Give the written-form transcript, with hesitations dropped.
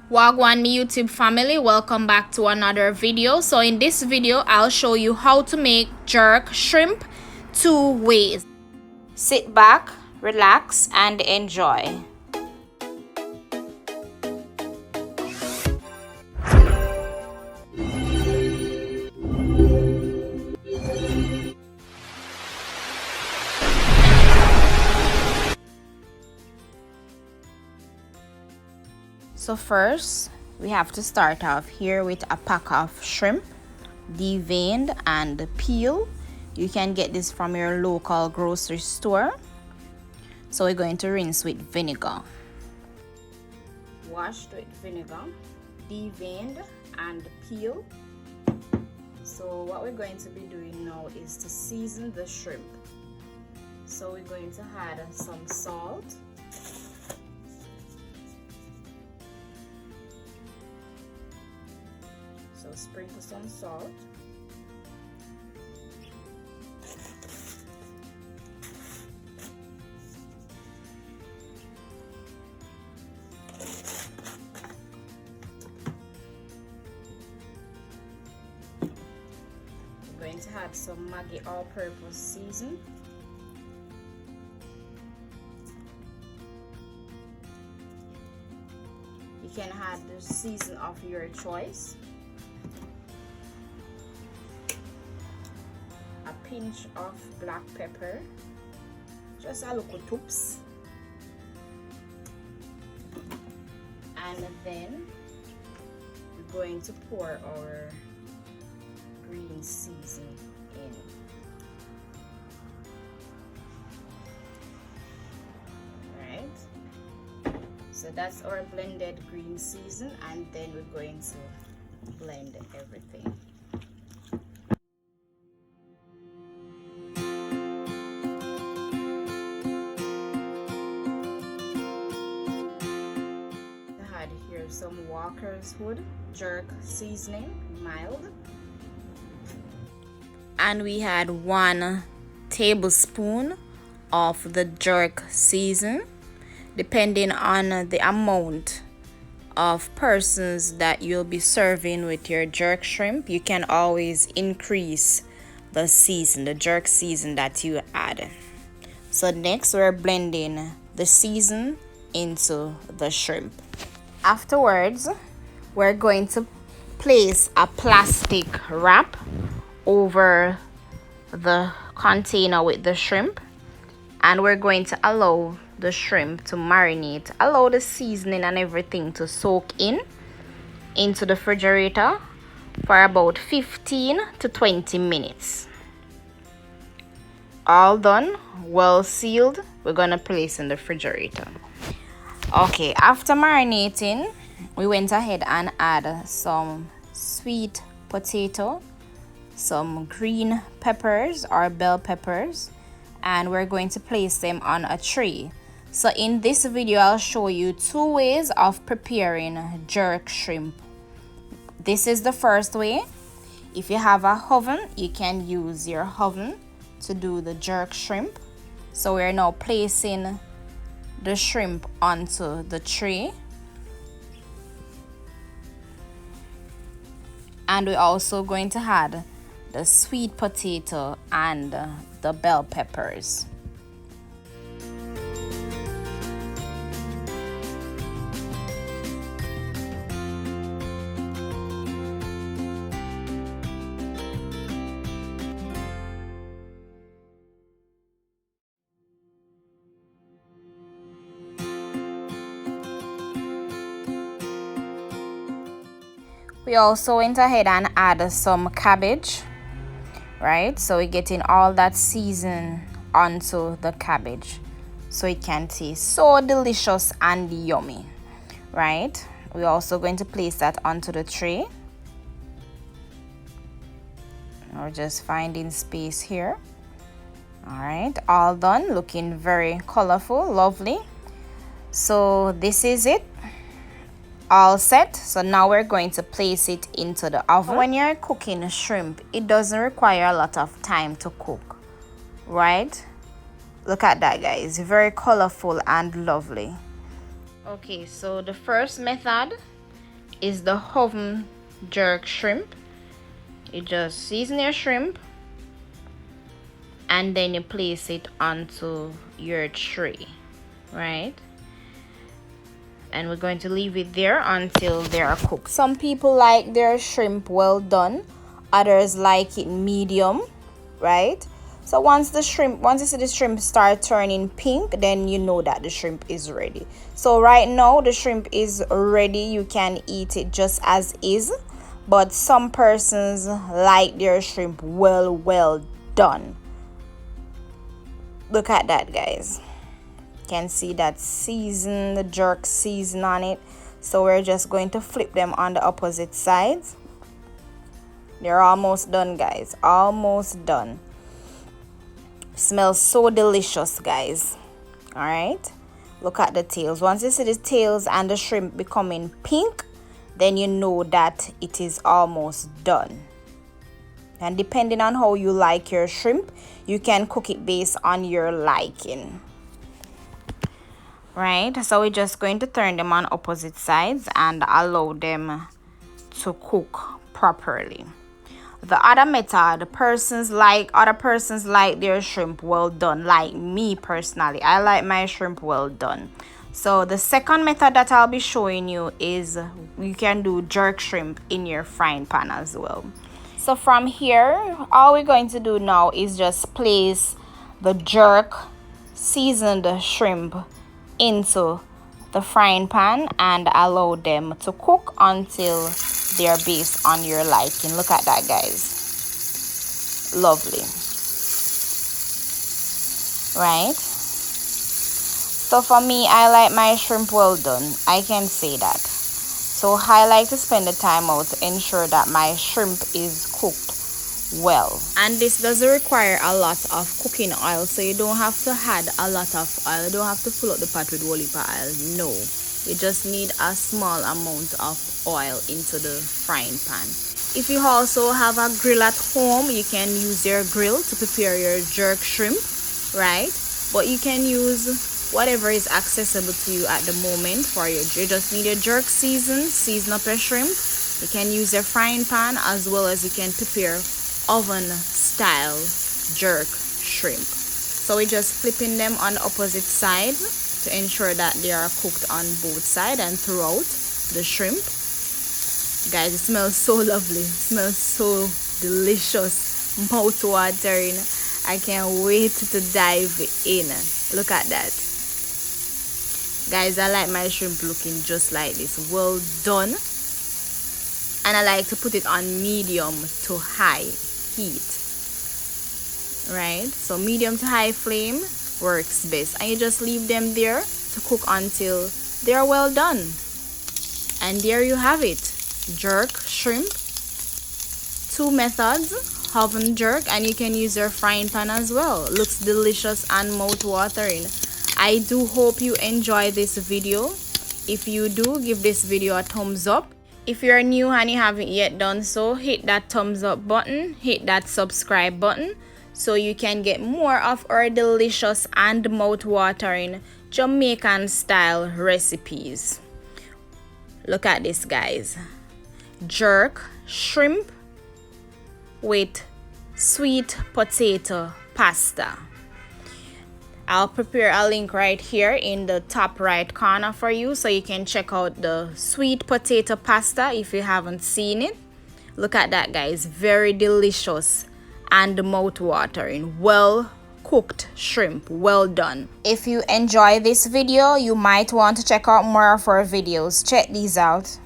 Wagwan me YouTube family, welcome back to another video. So in this video I'll show you how to make jerk shrimp 2 ways. Sit back, relax and enjoy. So first, we have to start off here with a pack of shrimp, deveined and peeled. You can get this from your local grocery store. So we're going to rinse with vinegar. Washed with vinegar, deveined and peeled. So what we're going to be doing now is to season the shrimp. So we're going to add some salt. So sprinkle some salt. I'm going to add some Maggi all-purpose season. You can add the season of your choice. A pinch of black pepper, just a little toops, and then we're going to pour our green season in. Right, so that's our blended green season, and then we're going to blend everything. Some Walker's Wood jerk seasoning, mild, and we had 1 tablespoon of the jerk season. Depending on the amount of persons that you'll be serving with your jerk shrimp, you can always increase the season, the jerk season that you add. So next we're blending the season into the shrimp. Afterwards, we're going to place a plastic wrap over the container with the shrimp, and we're going to allow the shrimp to marinate, allow the seasoning and everything to soak into the refrigerator for about 15 to 20 minutes. All done, well sealed, we're gonna place in the refrigerator. Okay, after marinating, we went ahead and add some sweet potato, some green peppers or bell peppers, and we're going to place them on a tray. So in this video, I'll show you 2 ways of preparing jerk shrimp. This is the first way. If you have a oven, you can use your oven to do the jerk shrimp. So we're now placing the shrimp onto the tray, and we're also going to add the sweet potato and the bell peppers. We also went ahead and added some cabbage, right? So we're getting all that season onto the cabbage so it can taste so delicious and yummy, right? We're also going to place that onto the tray. We're just finding space here. All right, all done, looking very colorful, lovely. So this is it, all set. So now we're going to place it into the oven. When you're cooking shrimp, it doesn't require a lot of time to cook, right? Look at that, guys, very colorful and lovely. Okay, so the first method is the oven jerk shrimp. You just season your shrimp and then you place it onto your tray, right? And we're going to leave it there until they are cooked. Some people like their shrimp well done, others like it medium, right? So once you see the shrimp start turning pink, then you know that the shrimp is ready. So right now the shrimp is ready. You can eat it just as is, but some persons like their shrimp well done. Look at that, guys. You can see that the jerk season on it. So we're just going to flip them on the opposite sides. They're almost done, guys. Almost done. Smells so delicious, guys. All right, look at the tails. Once you see the tails and the shrimp becoming pink, then you know that it is almost done. And depending on how you like your shrimp, you can cook it based on your liking, right? So we're just going to turn them on opposite sides and allow them to cook properly. The other method, other persons like their shrimp well done. Like me personally, I like my shrimp well done. So the second method that I'll be showing you is you can do jerk shrimp in your frying pan as well. So from here, all we're going to do now is just place the jerk seasoned shrimp into the frying pan and allow them to cook until they're based on your liking. Look at that, guys. Lovely, right? So for me, I like my shrimp well done. I can say that. So I like to spend the time out to ensure that my shrimp is cooked well. And this doesn't require a lot of cooking oil, so you don't have to add a lot of oil. You don't have to fill up the pot with whole heap of oil. No, you just need a small amount of oil into the frying pan. If you also have a grill at home, you can use your grill to prepare your jerk shrimp, right? But you can use whatever is accessible to you at the moment for you just need your jerk season up your shrimp. You can use your frying pan, as well as you can prepare oven style jerk shrimp. So we're just flipping them on the opposite side to ensure that they are cooked on both sides and throughout the shrimp. Guys, it smells so lovely. It smells so delicious, mouth watering. I can't wait to dive in. Look at that, guys. I like my shrimp looking just like this, well done. And I like to put it on medium to high heat, right? So medium to high flame works best, and you just leave them there to cook until they're well done. And there you have it, jerk shrimp. Two methods, oven jerk, and you can use your frying pan as well. Looks delicious and mouth-watering. I do hope you enjoy this video. If you do, give this video a thumbs up. If you're new and you haven't yet done so, hit that thumbs up button, hit that subscribe button, so you can get more of our delicious and mouth-watering Jamaican style recipes. Look at this, guys. Jerk shrimp with sweet potato pasta. I'll prepare a link right here in the top right corner for you, so you can check out the sweet potato pasta if you haven't seen it. Look at that, guys. Very delicious and mouth-watering. Well cooked shrimp, well done. If you enjoy this video, you might want to check out more of our videos. Check these out.